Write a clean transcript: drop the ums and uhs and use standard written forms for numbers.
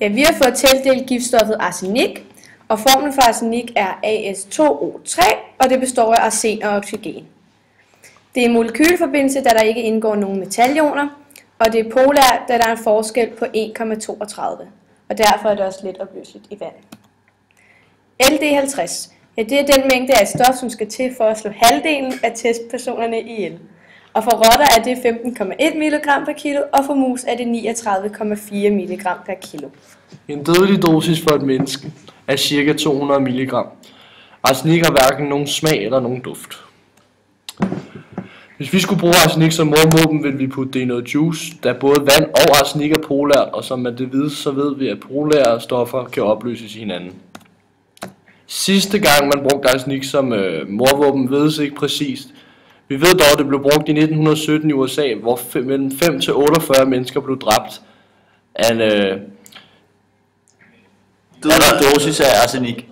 Ja, vi har fået tildelt giftstoffet arsenik, og formlen for arsenik er As2O3, og det består af arsen og oxygen. Det er en molekylforbindelse, da der ikke indgår nogen metalioner, og det er polært, da der er en forskel på 1,32, og derfor er det også let opløseligt i vand. LD50, ja, det er den mængde af et stof, som skal til for at slå halvdelen af testpersonerne ihjel. Og for rotter er det 15,1 mg per kilo, og for mus er det 39,4 mg per kilo. En dødelig dosis for et menneske er ca. 200 mg. Arsenik har hverken nogen smag eller nogen duft. Hvis vi skulle bruge arsenik som mordvåben, ville vi putte det i noget juice, da både vand og arsenik er polært, og som man det ved, så ved vi, at polære stoffer kan opløses i hinanden. Sidste gang man brugte arsenik som mordvåben, vedes ikke præcist. Vi ved dog, at det blev brugt i 1917 i USA, hvor mellem 5 til 48 mennesker blev dræbt af en dosis af arsenik.